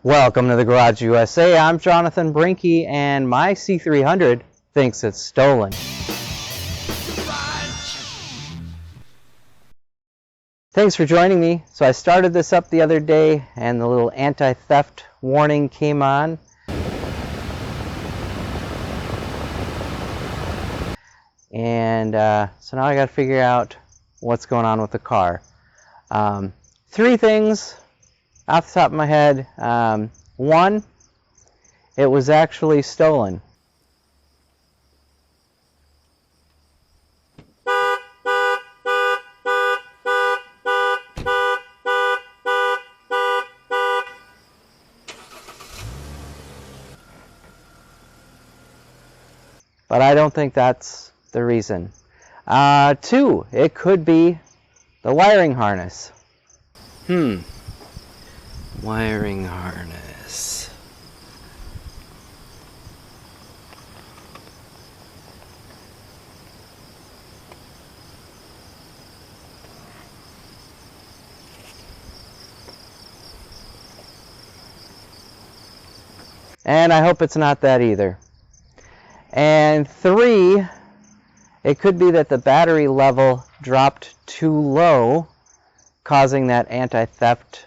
Welcome to the Garage USA. I'm Jonathan Brinke, and my C300 thinks it's stolen. Thanks for joining me. So I started this up the other day, and the little anti-theft warning came on. And so now I got to figure out what's going on with the car. Three things off the top of my head. One, it was actually stolen. But I don't think that's the reason. Two, it could be the wiring harness. Wiring harness. And I hope it's not that either. And three, it could be that the battery level dropped too low, causing that anti-theft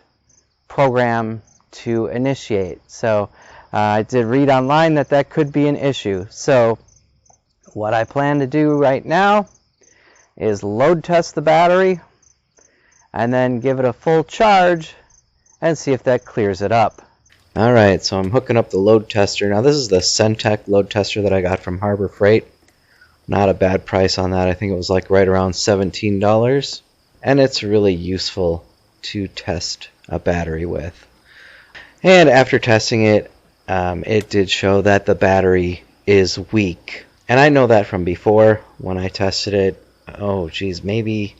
program to initiate. So I did read online that that could be an issue. So what I plan to do right now is load test the battery and then give it a full charge and see if that clears it up. Alright, so I'm hooking up the load tester. Now this is the Cen Tech load tester that I got from Harbor Freight. Not a bad price on that. I think it was like right around $17. And it's really useful to test a battery with. And after testing it, it did show that the battery is weak. And I know that from before when I tested it, oh geez, maybe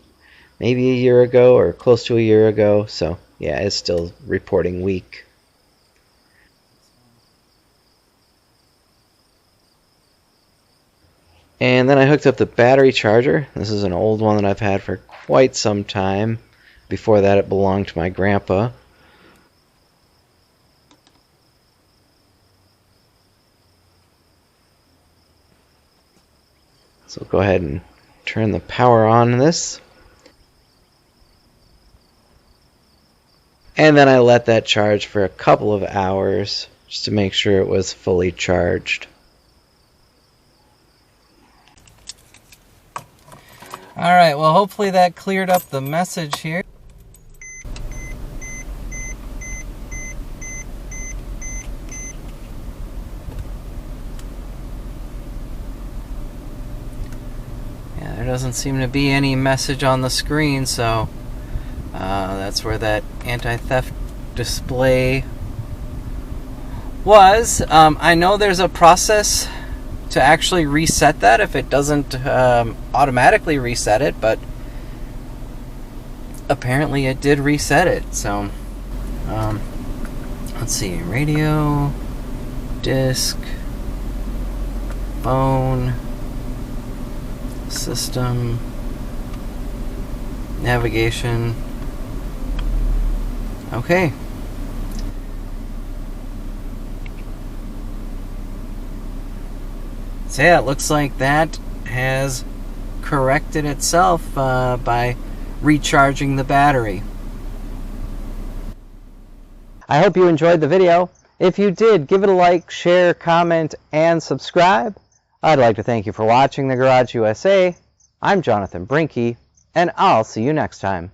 a year ago or close to a year ago. So yeah, it's still reporting weak. And then I hooked up the battery charger. This is an old one that I've had for quite some time. Before that, it belonged to my grandpa. So go ahead and turn the power on this. And then I let that charge for a couple of hours just to make sure it was fully charged. Alright, well hopefully that cleared up the message here. Yeah, there doesn't seem to be any message on the screen, so that's where that anti-theft display was. I know there's a process to actually reset that if it doesn't automatically reset it, but apparently it did reset it. So let's see, radio, disk, phone, system, navigation. Okay. So yeah, it looks like that has corrected itself by recharging the battery. I hope you enjoyed the video. If you did, give it a like, share, comment, and subscribe. I'd like to thank you for watching the Garage USA. I'm Jonathan Brinke, and I'll see you next time.